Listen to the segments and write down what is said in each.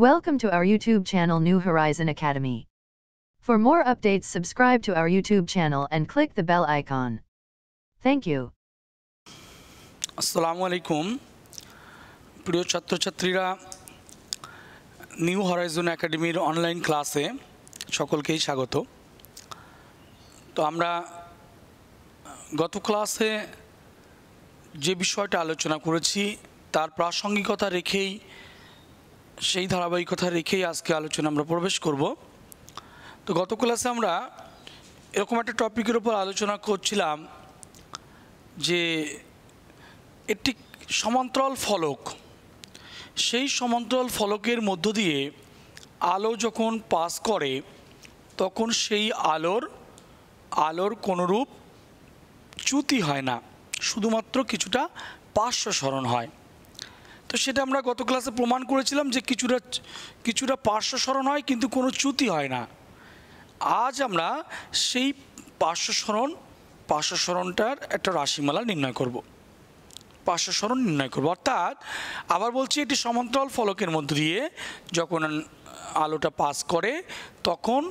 Welcome to our YouTube channel New Horizon Academy. For more updates, subscribe to our YouTube channel and click the bell icon. Thank you. আসসালামু আলাইকুম প্রিয় ছাত্রছাত্রীরা, new Horizon একাডেমির online ক্লাসে সকলকেই স্বাগত। তো আমরা গত ক্লাসে যে বিষয়টা আলোচনা করেছি তার প্রাসঙ্গিকতা রেখেই, সেই ধারাবাহিকতা রেখেই আজকে আলোচনা আমরা প্রবেশ করব। তো গত ক্লাসে আমরা এরকম একটা টপিকের উপর আলোচনা করছিলাম যে একটি সমান্তরাল ফলক, সেই সমান্তরাল ফলকের মধ্য দিয়ে আলো যখন পাস করে তখন সেই আলোর কোনোরূপ চ্যুতি হয় না, শুধুমাত্র কিছুটা পার্শ্ব সরণ হয়। তো সেটা আমরা গত ক্লাসে প্রমাণ করেছিলাম যে কিছুটা পার্শ্ব সরণ হয় কিন্তু কোনো চ্যুতি হয় না। আজ আমরা সেই পার্শ্ব সরণটার একটা রাশিমালা নির্ণয় করব, পার্শ্ব সরণ নির্ণয় করব। অর্থাৎ আবার বলছি, এটি সমান্তরাল ফলকের মধ্য দিয়ে যখন আলোটা পাস করে তখন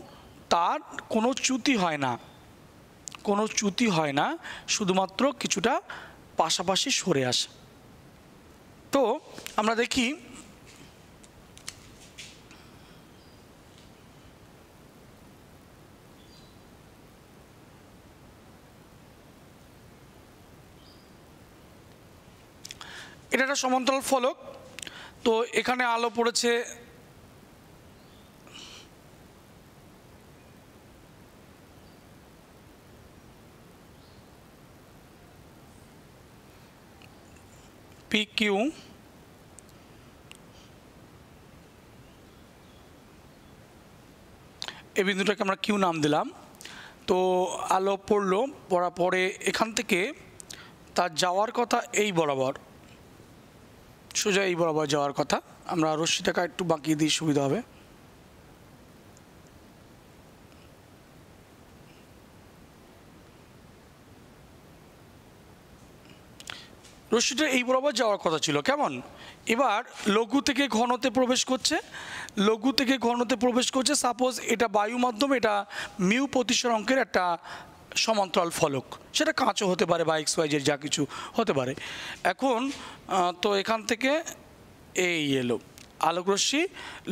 তার কোনো চ্যুতি হয় না, শুধুমাত্র কিছুটা পাশাপাশি সরে আসে। তো আমরা দেখি এটা একটা সমান্তরাল ফলক। তো এখানে আলো পড়েছে পি কিউ, এই বিন্দুটাকে আমরা কিউ নাম দিলাম। তো আলো পড়লো, পড়ার পরে এখান থেকে তার যাওয়ার কথা এই বরাবর, সোজা এই বরাবর যাওয়ার কথা। আমরা রশ্মিটাকে একটু বাঁকিয়ে দিই, সুবিধা হবে। রশ্মিটা এই বরাবর যাওয়ার কথা ছিল, কেমন? এবার লঘু থেকে ঘনতে প্রবেশ করছে। সাপোজ এটা বায়ু মাধ্যম, এটা মিউ প্রতিসরাঙ্কের একটা সমান্তরাল ফলক, সেটা কাঁচও হতে পারে বা এক্স ওয়াই জেড যা কিছু হতে পারে। এখন তো এখান থেকে এই এলো আলোকরশ্মি,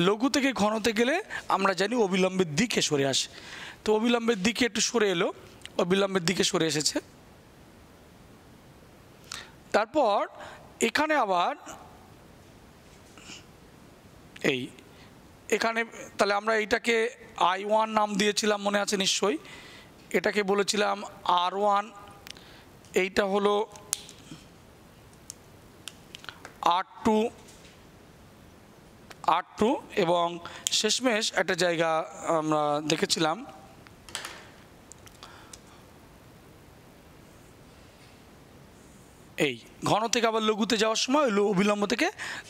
লঘু থেকে ঘনতে গেলে আমরা জানি অবিলম্বের দিকে সরে আসে। তো অবিলম্বের দিকে একটু সরে এলো, অবিলম্বের দিকে সরে এসেছে। তারপর এখানে আবার এখানে তাহলে আমরা এইটাকে I1 নাম দিয়েছিলাম, মনে আছে নিশ্চয়ই। এটাকে বলেছিলাম R1, এইটা হলো R2 এবং শেষমেশ একটা জায়গা আমরা দেখেছিলাম এই ঘন থেকে আবার লঘুতে যাওয়ার সময় অবিলম্ব থেকে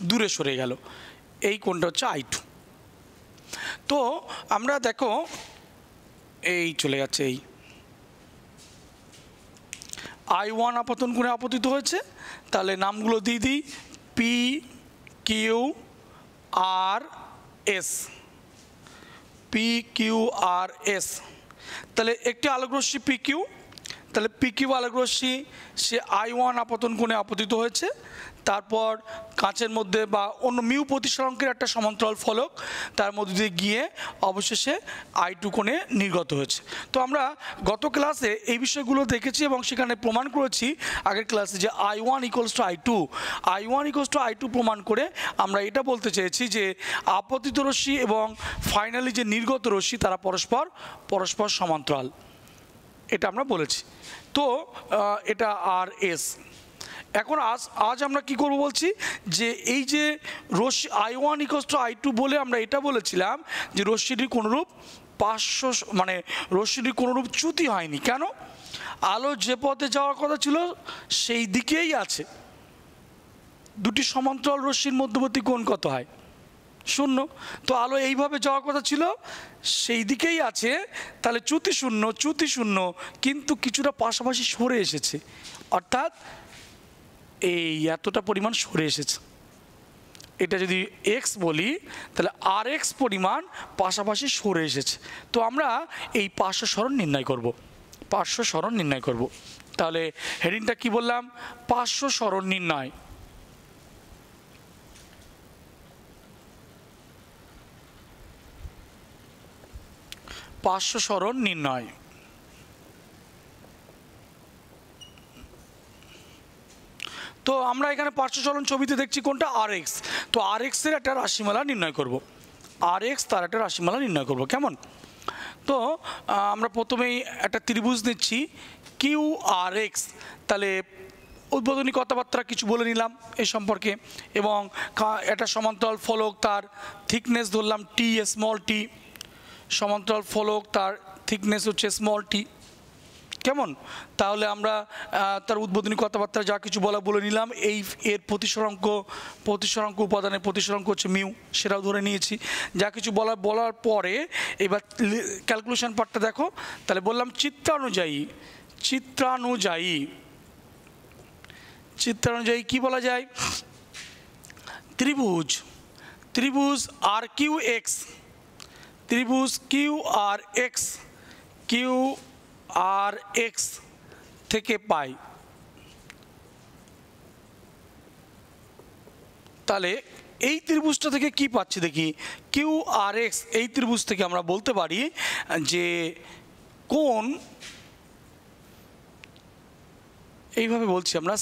দূরে সরে গেল, এই কোণটা হচ্ছে I2। তো আমরা দেখো এই চলে যাচ্ছে, এই I1 আপতন কোণে আপতিত হয়েছে। তাহলে নামগুলো দিয়ে দিই, পি কিউ আর এস। তাহলে একটি আলোকরশ্মি পি কিউ, তাহলে পি কিউ আলোকরশ্মি সে I1 আপতন কোণে আপতিত হয়েছে। তারপর কাঁচের মধ্যে বা অন্য মিউ প্রতিসরাঙ্কের একটা সমান্তরাল ফলক, তার মধ্যে দিয়ে গিয়ে অবশেষে I2 কোণে নির্গত হয়েছে। তো আমরা গত ক্লাসে এই বিষয়গুলো দেখেছি এবং সেখানে প্রমাণ করেছি আগের ক্লাসে যে I1 = I2 প্রমাণ করে আমরা এটা বলতে চেয়েছি যে আপতিত রশ্মি এবং ফাইনালি যে নির্গত রশ্মি তারা পরস্পর সমান্তরাল, এটা আমরা বলেছি। তো এটা আর এস। এখন আজ আমরা কি করব বলছি, যে এই যে রশ্মি I1 = I2 বলে আমরা এটা বলেছিলাম যে রশ্মিটির কোনোরূপ রশ্মিটির কোনোরূপ চ্যুতি হয়নি। কেন? আলো যে পথে যাওয়ার কথা ছিল সেই দিকেই আছে। দুটি সমান্তরাল রশ্মির মধ্যবর্তী কোণ কত হয়? 0। তো আলো এইভাবে যাওয়ার কথা ছিল, সেই দিকেই আছে, তাহলে চ্যুতি শূন্য, কিন্তু কিছুটা পাশাপাশি সরে এসেছে, অর্থাৎ এই এতটা পরিমাণ সরে এসেছে। এটা যদি এক্স বলি তাহলে আর এক্স পরিমাণ পাশাপাশি সরে এসেছে। তো আমরা এই পার্শ্ব সরণ নির্ণয় করব, পার্শ্ব সরণ নির্ণয় করব। তাহলে হেডিংটা কি বললাম? পার্শ্ব সরণ নির্ণয়। পার্শ্ব সরণ নির্ণয়। তো আমরা এখানে পার্শ্ব সরণ ছবিতে দেখছি কোনটা? আর এক্স। তো আর এক্সের একটা রাশিমালা নির্ণয় করব, আর এক্স তার একটা রাশিমালা নির্ণয় করব। কেমন? তো আমরা প্রথমেই একটা ত্রিভুজ নিচ্ছি কিউ আর এক্স। তাহলে উদ্বোধনী কথাবার্তা কিছু বলে নিলাম এই সম্পর্কে, এবং একটা সমান্তরাল ফলক, তার থিকনেস ধরলাম টি, স্মল টি। সমান্তরাল ফলক, তার থিকনেস হচ্ছে স্মল টি। কেমন? তাহলে আমরা তার উদ্বোধনী কথাবার্তা যা কিছু বলে নিলাম। এর প্রতিসরাঙ্ক উপাদানের প্রতিসরাঙ্ক হচ্ছে মিউ, সেটাও ধরে নিয়েছি। যা কিছু বলার পরে এবার ক্যালকুলেশন পার্টটা দেখো। তাহলে বললাম চিত্রানুযায়ী কি বলা যায়? ত্রিভুজ আর কিউ এক্স, ত্রিভুজ কিউ আর এক্স থেকে পাই। তাহলে এই ত্রিভুজটা থেকে কি পাচ্ছি দেখি? কিউ আর এক্স, এই ত্রিভুজ থেকে আমরা বলতে পারি যে কোণ, এইভাবে বলছি আমরা,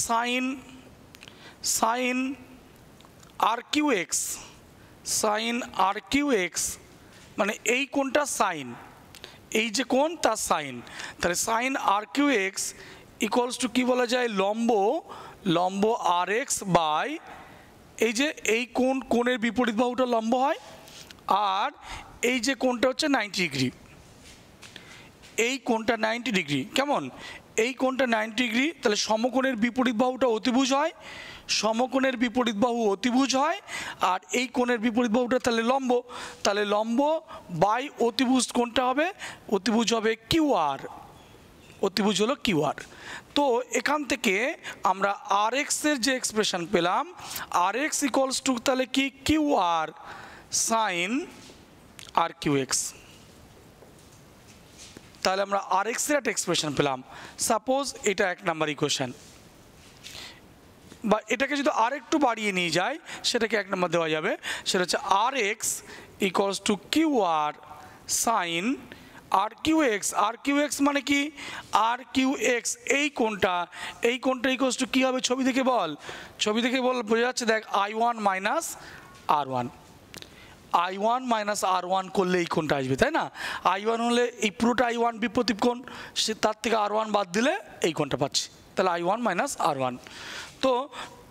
সাইন আর কিউ এক্স, মানে এই কোণটা সাইন, এই যে কোণ তার সাইন। তাহলে sine R Q X equals to কি বলা যায়? লম্ব আর এক্স বাই এই যে এই কোণের বিপরীত বাহুটা লম্ব হয়, আর এই যে কোণটা হচ্ছে 90 ডিগ্রি, এই কোণটা 90 ডিগ্রি। কেমন? এই কোণটা 90 ডিগ্রি। তাহলে সমকোণের বিপরীত বাহুটা অতিভুজ হয়, সমকোণের বিপরীত বাহু অতিভুজ হয়, আর এই কোণের বিপরীত বাহুটা তাহলে লম্ব। তাহলে লম্ব বাই অতিভুজ কোণটা হবে, অতিভুজ হবে কিউআর, অতিভুজ হলো কিউআর। তো এখান থেকে আমরা আর এক্সের যে এক্সপ্রেশন পেলাম, আর এক্স ইকুয়ালস টু তাহলে কি? কিউআর সাইন আর কিউ এক্স। তাহলে আমরা আর এক্সের একটা এক্সপ্রেশন পেলাম। সাপোজ এটা 1 নাম্বার ইকুয়েশন, বা এটাকে যদি আর একটু বাড়িয়ে নিয়ে যায় সেটাকে 1 নম্বর দেওয়া যাবে। সেটা হচ্ছে আর X equals to Q R sine R Q X মানে কি? আর কিউ এক্স এই কোণটা ইকুয়ালস টু কী হবে? ছবি দেখে বল বোঝা যাচ্ছে? দেখ, I1 মাইনাস R1 করলে এই কোণটা আসবে, তাই না? I1 হলে এই পুরোটা I1 বিপরীত কোণ, সে তার থেকে R1 বাদ দিলে এই কোণটা পাচ্ছি। তাহলে I1 মাইনাস R1। তো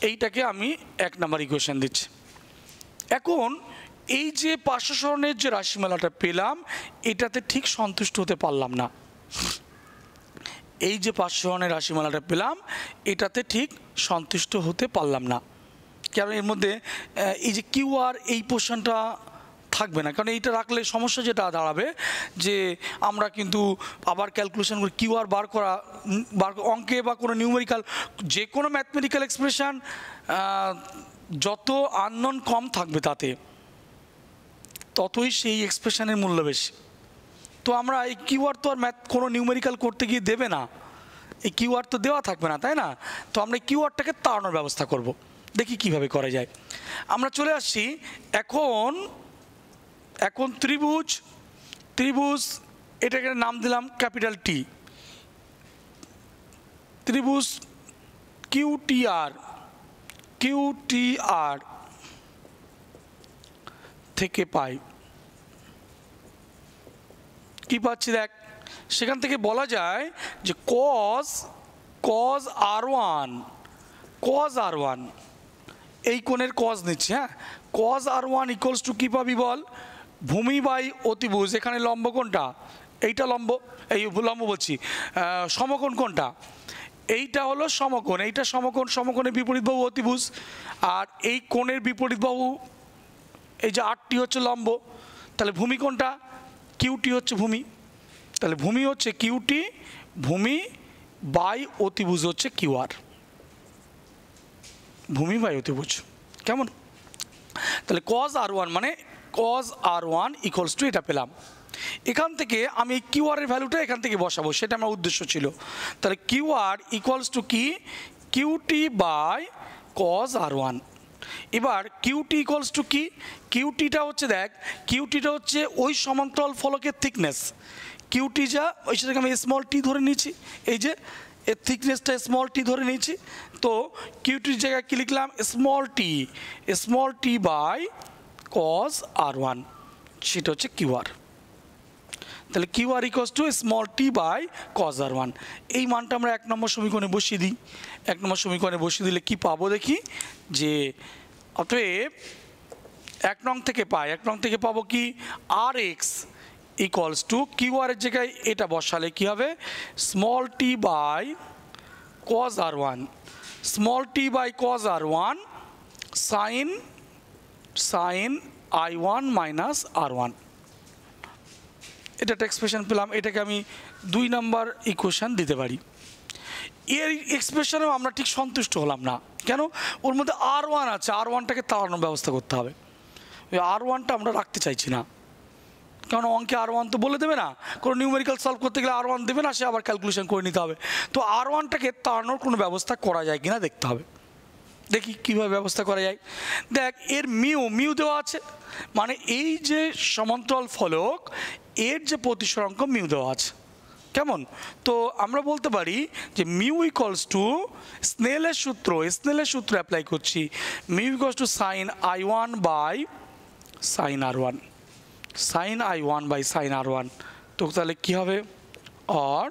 এইটাকে আমি 1 নাম্বার ইকুয়েশন দিচ্ছি। এখন এই যে পার্শ্ব সরণের যে রাশিমালাটা পেলাম, এটাতে ঠিক সন্তুষ্ট হতে পারলাম না। এই যে পার্শ্ব সরণের রাশিমালাটা পেলাম, এটাতে ঠিক সন্তুষ্ট হতে পারলাম না। কারণ এর মধ্যে এই যে কিউ আর এই পোর্শনটা থাকবে না, কারণ এইটা রাখলে সমস্যা যেটা দাঁড়াবে যে আমরা কিন্তু আবার ক্যালকুলেশন করে কিউ আর বার অঙ্কে বা কোনো নিউমেরিক্যাল, যে কোনো ম্যাথমেটিক্যাল এক্সপ্রেশন যত আননোন কম থাকবে তাতে ততই সেই এক্সপ্রেশনের মূল্য বেশি। তো আমরা এই কিউ আর তো আর কোনো নিউমেরিক্যাল করতে গিয়ে দেবে না, এই কিউ আর তো দেওয়া থাকবে না, তাই না? তো আমরা এই কিউ আরটাকে তাড়ানোর ব্যবস্থা করব। দেখি কিভাবে করা যায়। আমরা চলে আসছি এখন ত্রিভুজ এটাকে নাম দিলাম ক্যাপিটাল টি, ত্রিভুজ কিউটিআর থেকে পাই কি পাচ্ছি? দেখ, সেখান থেকে বলা যায় যে cos R1 এই কোণের cos নিচ্ছি। হ্যাঁ, cos R1 ইকুয়ালস টু কী পাবি বল? ভূমি বাই অতিভুজ। এখানে লম্ব কোনটা? এইটা লম্ব, বলছি সমকোণ কোনটা? এইটা হলো সমকোণ, এইটা সমকোণের বিপরীত বাহু অতিভুজ, আর এই কোণের বিপরীত বাহু এই যে আটটি হচ্ছে লম্ব। তাহলে ভূমি কোনটা? কিউটি হচ্ছে ভূমি। তাহলে ভূমি হচ্ছে কিউটি, ভূমি বাই অতিভুজ হচ্ছে কিউআর, ভূমি বাই অতিভুজ। কেমন? তাহলে কজ আর ওয়ান মানে cos r one equals to এটা পেলাম। এখান থেকে আমি কিউ আর এর ভ্যালুটা এখান থেকে বসাবো, সেটা আমার উদ্দেশ্য ছিল। তাহলে কিউ আর ইকুয়ালস টু কি, QT by cos r one. এবার কিউটি ইকুয়ালস টু কি, কিউটিটা হচ্ছে দেখ, কিউটিটা হচ্ছে ওই সমান্তরাল ফলকের থিকনেস। কিউটি যা ওই সেটাকে আমি স্মল টি ধরে নিয়েছি, এই যে এর থিকনেসটা স্মল টি ধরে নিয়েছি। তো কিউটির জায়গায় কী লিখলাম, small T by cos r one, সেটা হচ্ছে কিউ আর। তাহলে Q R equals to small T by cos r one. এই মানটা আমরা 1 নম্বর সমীকরণে বসিয়ে দিই। 1 নম্বর সমীকরণে বসিয়ে দিলে কি পাবো দেখি, যে অতএব 1 নং থেকে পাই, 1 নং থেকে পাবো কি, R X equals to Q R এর জায়গায় এটা বসালে কি হবে, small T by cos r one, small T by cos r one sine I one minus r one. এটা একটা এক্সপ্রেশন পেলাম, এটাকে আমি 2 নম্বর ইকুয়েশন দিতে পারি। এর এক্সপ্রেশনেও আমরা ঠিক সন্তুষ্ট হলাম না, কেন, ওর মধ্যে আর ওয়ান আছে, আর ওয়ানটাকে তাড়ানোর ব্যবস্থা করতে হবে। ওই আর ওয়ানটা আমরা রাখতে চাইছি না, কারণ অঙ্কে আর ওয়ান তো বলে দেবে না, কোনো নিউমেরিক্যাল সলভ করতে গেলে আর ওয়ান দেবে না, সে আবার ক্যালকুলেশন করে নিতে হবে। তো আর ওয়ানটাকে তাড়ানোর কোনো ব্যবস্থা করা যায় কিনা দেখতে হবে। দেখি কীভাবে ব্যবস্থা করা যায়। দেখ এর মিউ দেওয়া আছে, মানে এই যে সমান্তরাল ফলক এর যে প্রতিসরাঙ্ক মিউ দেওয়া আছে, কেমন। তো আমরা বলতে পারি যে মিউ ইকুয়ালস টু স্নেলের সূত্র অ্যাপ্লাই করছি, mu equals to sine I one by sine R one, sine I one by sine R one. তো তাহলে কী হবে, আর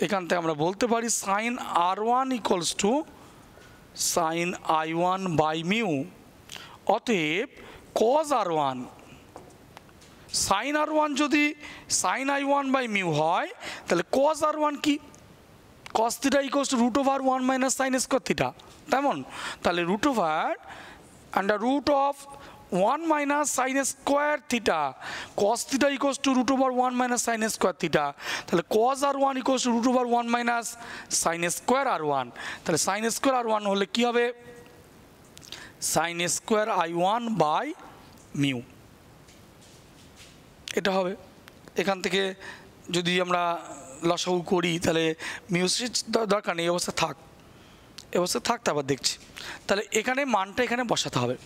এখান থেকে আমরা বলতে পারি sine R one equals to sine I one by mu. অতএব কজ আর ওয়ান, সাইন আর one যদি sine I one by mu হয়, তাহলে কজ আর ওয়ান কি, cos theta equals to root over 1 minus sine square theta, তেমন। তাহলে root over under root of 1 minus sine square theta, cos theta equals to root over 1 minus sine square theta. তাহলে cos r one equals to root over 1 minus sine square r one. তাহলে sine square r one হলে কী হবে, sine square I one by mu, এটা হবে। এখান থেকে যদি আমরা লসাগু করি তাহলে মিউসিক দরকার নেই, এই অবস্থা থাক, তারপর দেখছি। তাহলে এখানে মানটা এখানে বসাতে হবে।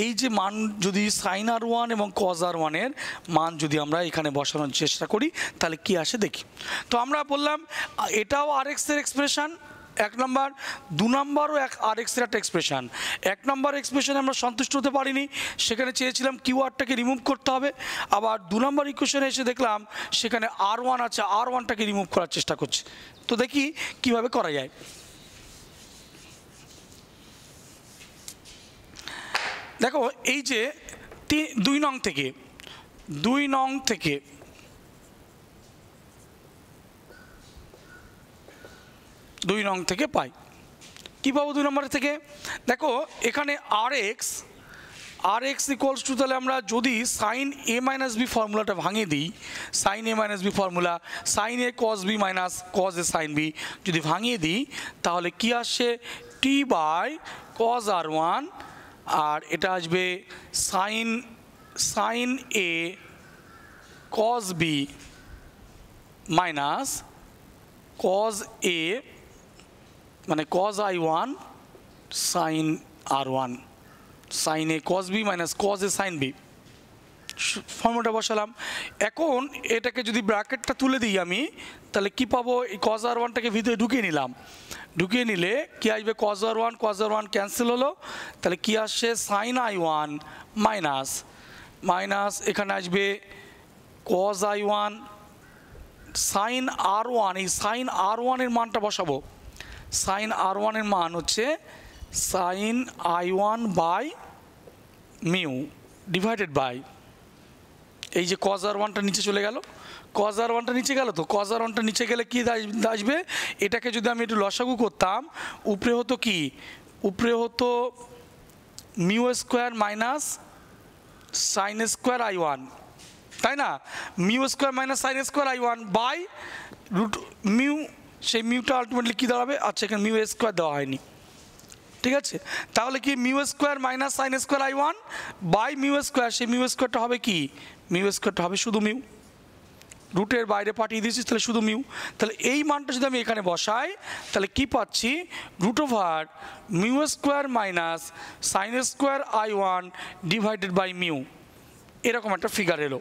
এই যে মান যদি সাইন আর ওয়ান এবং কজ আর ওয়ানের মান যদি আমরা এখানে বসানোর চেষ্টা করি তাহলে কি আসে দেখি। তো আমরা বললাম এটাও আর এক্সের এক্সপ্রেশন 1 নম্বর, 2 নম্বরও আর এক্সের একটা এক্সপ্রেশন। 1 নম্বর এক্সপ্রেশনে আমরা সন্তুষ্ট হতে পারিনি, সেখানে চেয়েছিলাম কিউ আরটাকে রিমুভ করতে হবে। আবার 2 নম্বর ইকুয়েশনে এসে দেখলাম সেখানে আর ওয়ান আছে, আর ওয়ানটাকে রিমুভ করার চেষ্টা করছি। তো দেখি কিভাবে করা যায়। দেখো এই যে 2 নং থেকে 2 নং থেকে পাই, কী পাবো 2 নম্বর থেকে, দেখো এখানে আর এক্স ইকুয়ালস টু, তাহলে আমরা যদি সাইন এ মাইনাস বি ফর্মুলাটা ভাঙিয়ে দিই, sign A minus B formula, sign A cos B minus cos A sine B যদি ভাঙিয়ে দিই তাহলে কি আসে, টি বাই কস আর ওয়ান, আর এটা আসবে sine A cos B minus cos A মানে cos I one sine R one, sine A cos B minus cos A sine B, ফর্মুলাটা বসালাম। এখন এটাকে যদি ব্র্যাকেটটা তুলে দিই আমি তাহলে কি পাবো, এই কস আর ওয়ানটাকে ভিতরে ঢুকিয়ে নিলাম, ঢুকিয়ে নিলে কি আসবে, কস আর ওয়ান ক্যান্সেল হলো, তাহলে কি আসছে সাইন আই ওয়ান মাইনাস এখানে আসবে cos I one sine R one, এই সাইন আর ওয়ানের মানটা বসাবো, সাইন আর ওয়ানের মান হচ্ছে sine I one by mu divided by, এই যে কস আর ওয়ানটা নিচে চলে গেল, কস আর ওয়ানটা নিচে গেল, তো কস আর ওয়ানটা নিচে গেলে কি আসবে, এটাকে যদি আমি একটু লসাগু করতাম উপরে হতো কি, উপরে হতো mu square minus sine square I one, তাই না, mu square minus sine square I one by root mu, সেই মিউটা আলটিমেটলি কী দাঁড়াবে, আচ্ছা এখানে মিউ স্কোয়ার দেওয়া হয়নি, ঠিক আছে, তাহলে কি mu square minus sine square i1 by mu square, সেই মিউ স্কোয়ারটা হবে কি, মিউ স্কোয়ারটা হবে শুধু মিউ, রুটের বাইরে পাঠিয়ে দিয়েছি তাহলে শুধু মিউ। তাহলে এই মানটা যদি আমি এখানে বসাই তাহলে কি পাচ্ছি, root over mu square minus sine square i1 divided by mu, এরকম একটা ফিগার এলো।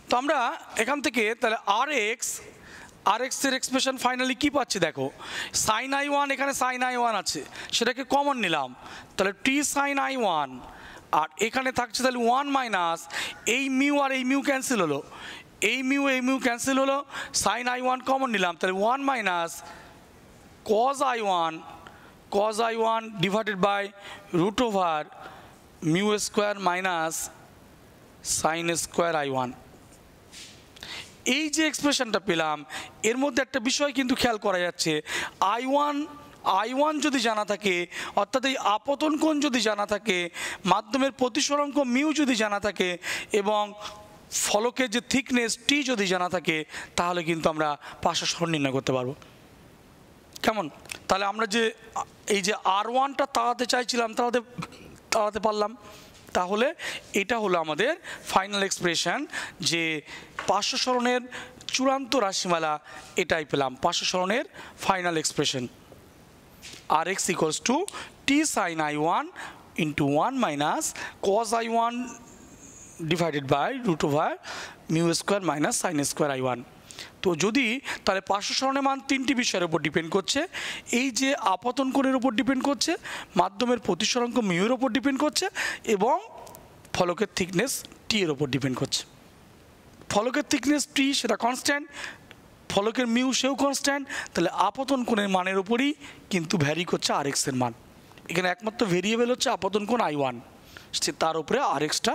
তো আমরা এখান থেকে তাহলে আর এক্সের এক্সপ্রেশন ফাইনালি কী পাচ্ছি দেখো, সাইন i1, এখানে সাইন i1 আছে সেটাকে কমন নিলাম, তাহলে টি সাইন i1, আর এখানে থাকছে তাহলে 1 মাইনাস এই মিউ আর এই মিউ ক্যান্সেল হলো, এই মিউ ক্যান্সেল হলো, সাইন i1 কমন নিলাম, তাহলে 1 minus cos i1 divided by root over mu square minus sine square i1। এই যে এক্সপ্রেশনটা পেলাম এর মধ্যে একটা বিষয় কিন্তু খেয়াল করা যাচ্ছে, i1 যদি জানা থাকে, অর্থাৎ এই আপতন কোণ যদি জানা থাকে, মাধ্যমের প্রতিসরাঙ্ক মিউ যদি জানা থাকে, এবং ফলকের যে থিকনেস টি যদি জানা থাকে, তাহলে কিন্তু আমরা পার্শ্ব সরণ নির্ণয় করতে পারবো। কেমন? তাহলে আমরা যে এই যে r1টা তাড়াতে চাইছিলাম তাড়াতে পারলাম। তাহলে এটা হলো আমাদের ফাইনাল এক্সপ্রেশন, যে পার্শ্ব সরণের চূড়ান্ত রাশিমালা এটাই পেলাম, পার্শ্ব সরণের ফাইনাল এক্সপ্রেশন, আর X equals to T sine i1 into 1 minus cos i1 divided by root over mu square minus sine square i1। তো যদি তাহলে পার্শ্ব সরণের মান তিনটি বিষয়ের উপর ডিপেন্ড করছে, এই যে আপতন কোণের উপর ডিপেন্ড করছে, মাধ্যমের প্রতিসরাঙ্ক মিউর উপর ডিপেন্ড করছে, এবং ফলকের থিকনেস টি এর উপর ডিপেন্ড করছে। ফলকের থিকনেস টি সেটা কনস্ট্যান্ট, ফলকের মিউ সেও কনস্ট্যান্ট, তাহলে আপতন কোণের মানের উপরই কিন্তু ভ্যারি করছে আর এক্সের মান। এখানে একমাত্র ভেরিয়েবল হচ্ছে আপতন কোণ i1, তার উপরে আর এক্সটা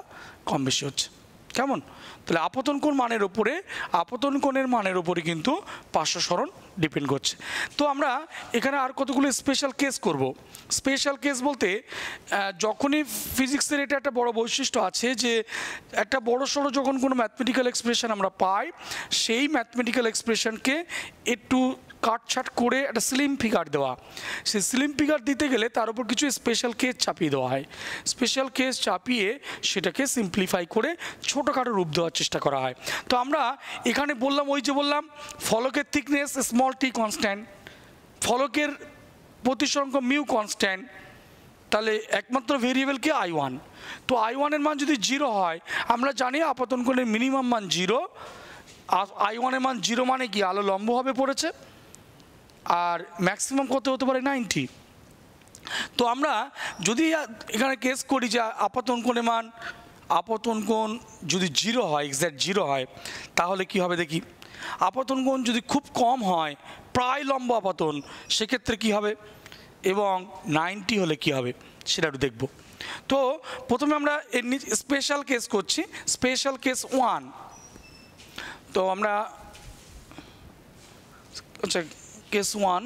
কম বেশি হচ্ছে। কেমন? তাহলে আপতন কোণ মানের উপরে, আপতন কোণের মানের উপরে কিন্তু পার্শ্ব সরণ ডিপেন্ড করছে। তো আমরা এখানে আর কতগুলো স্পেশাল কেস করব। স্পেশাল কেস বলতে যখনই ফিজিক্সের এটা একটা বড় বৈশিষ্ট্য আছে যে একটা বড় সড়ো যখন কোনো ম্যাথমেটিক্যাল এক্সপ্রেশন আমরা পাই, সেই ম্যাথমেটিক্যাল এক্সপ্রেশনকে একটু কাটছাট করে একটা স্লিম ফিগার দেওয়া, সেই স্লিম ফিগার দিতে গেলে তার উপর কিছু স্পেশাল কেস চাপিয়ে দেওয়া হয়। স্পেশাল কেস চাপিয়ে সেটাকে সিম্পলিফাই করে ছোটোখাটো রূপ দেওয়ার চেষ্টা করা হয়। তো আমরা এখানে বললাম, ওই যে বললাম ফলকের thickness small tea constant, ফলকের প্রতিসরাঙ্ক mu constant, তাহলে একমাত্র ভেরিয়েবল কি i1। তো i1 এর মান যদি 0 হয়, আমরা জানি আপতন কোণের মিনিমাম মান 0, i1 এর মান 0 মানে কি আলো লম্বভাবে পড়েছে, আর ম্যাক্সিমাম কত হতে পারে 90। তো আমরা যদি এখানে কেস করি যে আপতন কোণের মান, আপতন কোণ যদি 0 হয়, এক্স্যাক্ট 0 হয়, তাহলে কি হবে দেখি। আপতন কোণ যদি খুব কম হয়, প্রায় লম্ব আপতন, সেক্ষেত্রে কি হবে, এবং 90 হলে কি হবে সেটা একটু দেখব। তো প্রথমে আমরা এর স্পেশাল কেস করছি, স্পেশাল কেস 1। তো আমরা আচ্ছা কেস 1,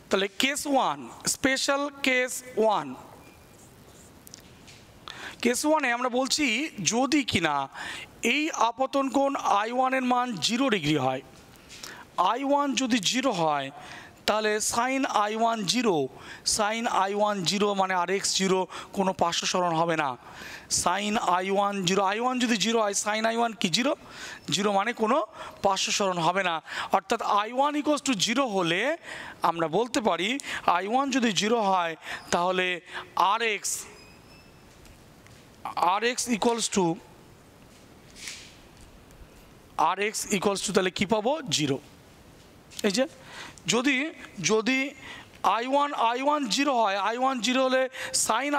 তাহলে কেস 1, স্পেশাল কেস 1। কেস 1-এ আমরা বলছি যদি কিনা এই আপতন কোণ i1 এর মান 0 ডিগ্রি হয়, i1 যদি 0 হয়, তাহলে সাইন i1 0, সাইন i1 0 মানে আর এক্স 0, কোনো পার্শ্ব সরণ হবে না। সাইন i1 0, i1 যদি 0 হয়, সাইন i1 কি 0 মানে কোনো পার্শ্ব সরণ হবে না। অর্থাৎ i1 ইকুয়ালস টু 0 হলে আমরা বলতে পারি, i1 যদি 0 হয় তাহলে আর এক্স ইকুয়ালস টু তাহলে কী পাবো 0। এই যে যদি i1 0 হয়, i1 0 হলে সাইন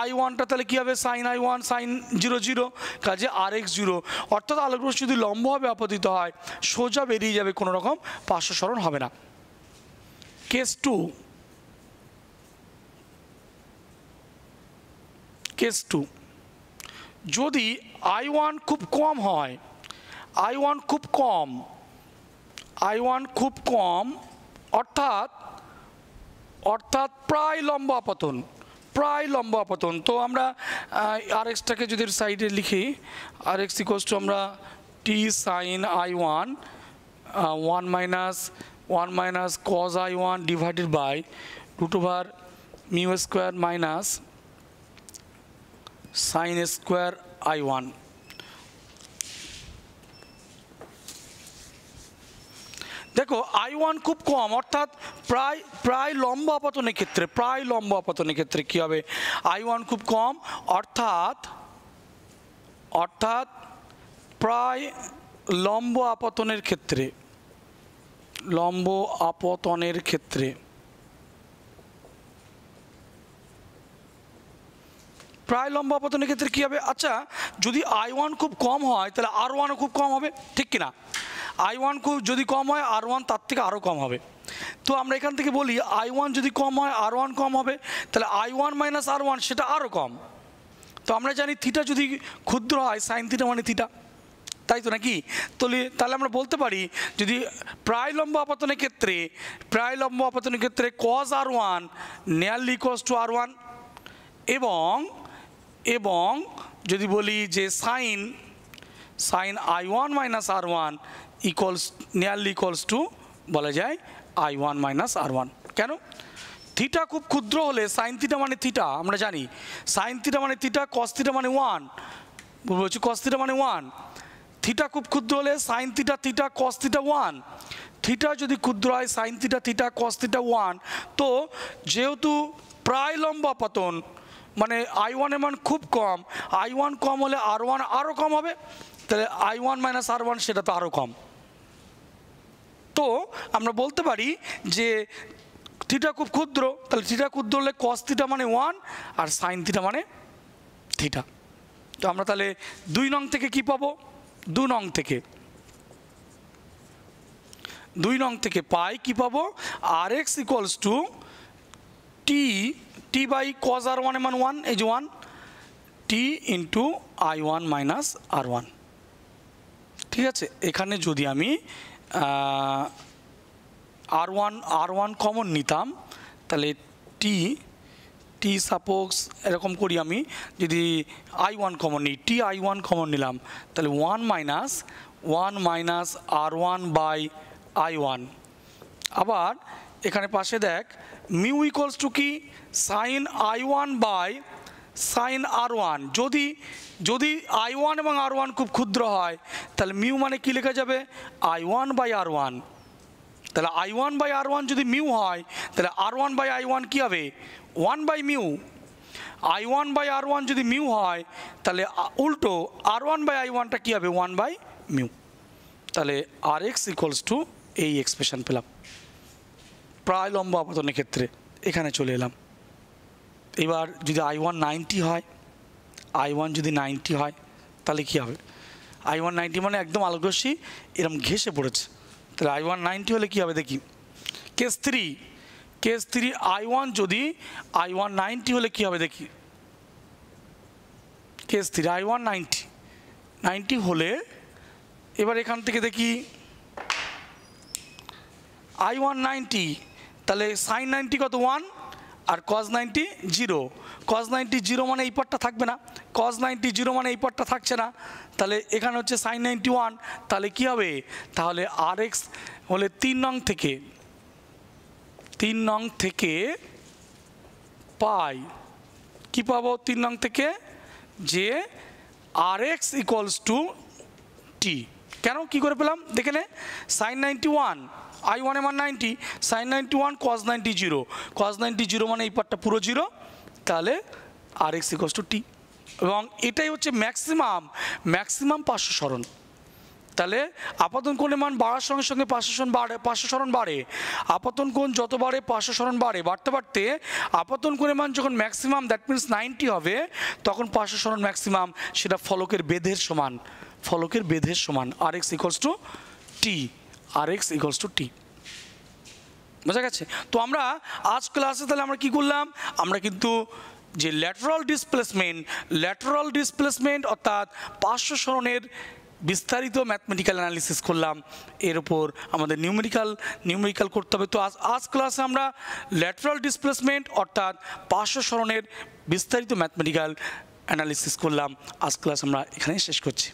i1টা তাহলে কী হবে, সাইন i1 সাইন 0 কাজে আর এক্স 0, অর্থাৎ আলোকরশ্মি যদি লম্বভাবে আপতিত হয় সোজা বেরিয়ে যাবে, কোনো রকম পার্শ্ব সরণ হবে না। কেস 2, যদি i1 খুব কম হয়, i1 খুব কম, অর্থাৎ অর্থাৎ প্রায় লম্ব আপতন, প্রায় লম্ব আপতন। তো আমরা আর এক্সটাকে যদি সাইডে লিখি, আর এক্স ইকুয়ালস টু আমরা T sine i1 1 minus cos i1 divided by root over mu square minus sine square i1। দেখো i1 খুব কম, অর্থাৎ প্রায় লম্ব আপতনের ক্ষেত্রে, প্রায় লম্ব আপতনের ক্ষেত্রে কী হবে, i1 খুব কম, অর্থাৎ প্রায় লম্ব আপতনের ক্ষেত্রে, লম্ব আপতনের ক্ষেত্রে প্রায় লম্ব আপতনের ক্ষেত্রে কী হবে, আচ্ছা যদি i1 খুব কম হয় তাহলে r1ও খুব কম হবে, ঠিক কিনা? i1 খুব যদি কম হয় r1 তার থেকে আরও কম হবে। তো আমরা এখান থেকে বলি i1 যদি কম হয় r1 কম হবে, তাহলে i1 মাইনাস r1 সেটা আরও কম। তো আমরা জানি থিটা যদি ক্ষুদ্র হয় সাইন থিটা মানে থিটা, তাই তো নাকি? তাহলে আমরা বলতে পারি যদি প্রায় লম্ব আপতনের ক্ষেত্রে cos r1 nearly equals two r1, এবং যদি বলি যে sine i1 minus r1 nearly equals to বলা যায় i1 মাইনাস r1। কেন? থিটা খুব ক্ষুদ্র হলে সাইন থিটা মানে থিটা, আমরা জানি সাইন থিটা মানে থিটা, কস থিটা মানে 1, বলছি কস থিটা মানে 1। থিটা খুব ক্ষুদ্র হলে sine theta theta cos theta 1, theta যদি ক্ষুদ্র হয় sine theta theta cos theta 1। তো যেহেতু প্রায় লম্ব আপতন মানে i1 এর মান খুব কম, i1 কম হলে r1 আরও কম হবে, তাহলে i1 মাইনাস r1 সেটা তো আরও কম। তো আমরা বলতে পারি যে থিটা খুব ক্ষুদ্র, তাহলে থিটা ক্ষুদ্র হলে কস থিটা মানে 1 আর সাইন থিটা মানে থিটা। তো আমরা তাহলে 2 নং থেকে কি পাবো, 2 নং থেকে পাই কি পাবো, আর X equals to T by cos r1 এর মান 1, এই যে 1, টি ইন্টু i1 মাইনাস r1। ঠিক আছে, এখানে যদি আমি r1 কমন নিতাম তাহলে টি সাপোজ এরকম করি, আমি যদি i1 কমন নিই, i1 কমন নিলাম তাহলে 1 মাইনাস r1 বাই i1। আবার এখানে পাশে দেখ মিউ ইকুয়ালস টু কি sine i1 by sine r1। যদি i1 এবং r1 খুব ক্ষুদ্র হয় তাহলে মিউ মানে কি লেখা যাবে, i1 বাই r1। তাহলে i1 বাই r1 যদি মিউ হয় তাহলে r1 বাই i1 কী হবে, 1 by mu. i1 by r1 যদি মিউ হয় তাহলে উল্টো r1 বাই i1টা কী হবে, 1 বাই মিউ। তাহলে আর এক্স ইকুয়ালস টু এই এক্সপ্রেশন পেলাম প্রায় লম্ব আপতনের ক্ষেত্রে। এখানে চলে এলাম। এবার যদি i1 90 হয়, i1 যদি 90 হয় তাহলে কী হবে, i1 90 মানে একদম আলোকরশ্মি এরকম ঘেসে পড়েছে, তাহলে i1 90 হলে কী হবে দেখি। কেস 3 i1 90 হলে কী হবে দেখি। কেস 3 i1 90 হলে এবার এখান থেকে দেখি i1 90, তাহলে সাইন 90 কত 1 আর cos 90 0। cos 90 0 মানে এই পার্টটা থাকবে না, cos 90 0 মানে এই পার্টটা থাকছে না, তাহলে এখানে হচ্ছে সাইন 91। তাহলে কি হবে, তাহলে আর এক্স হলে 3 নং থেকে পাই কি পাবো, 3 নং থেকে যে আর এক্স ইকুয়ালস টু টি। কেন কি করে পেলাম দেখে নে, সাইন 91 i1 এর মান 90, সাইন 91 cos 90 0, cos 90 0 মানে এই পার্টটা পুরো 0, তাহলে আর এক্স ইকুয়ালস টু টি। এবং এটাই হচ্ছে ম্যাক্সিমাম পার্শ্ব সরণ। তাহলে আপতন কোণের মান বাড়ার সঙ্গে সঙ্গে পার্শ্ব সরণ বাড়ে। আপতন কোণ যত বাড়ে পার্শ্ব সরণ বাড়তে আপতন কোণের মান যখন ম্যাক্সিমাম দ্যাট মিনস 90 হবে তখন পার্শ্ব সরণ ম্যাক্সিমাম, সেটা ফলকের বেধের সমান আর এক্স ইকুয়ালস টু টি, বোঝা গেছে? তো আমরা আজ ক্লাসে তাহলে আমরা কি করলাম, আমরা কিন্তু যে ল্যাটারাল ডিসপ্লেসমেন্ট অর্থাৎ পার্শ্ব সরণের বিস্তারিত ম্যাথমেটিক্যাল অ্যানালিসিস করলাম, এর উপর আমাদের নিউমেরিক্যাল করতে হবে। তো আজ ক্লাসে আমরা ল্যাটারাল ডিসপ্লেসমেন্ট অর্থাৎ পার্শ্ব সরণের বিস্তারিত ম্যাথমেটিক্যাল অ্যানালিসিস করলাম। আজ ক্লাস আমরা এখানেই শেষ করছি।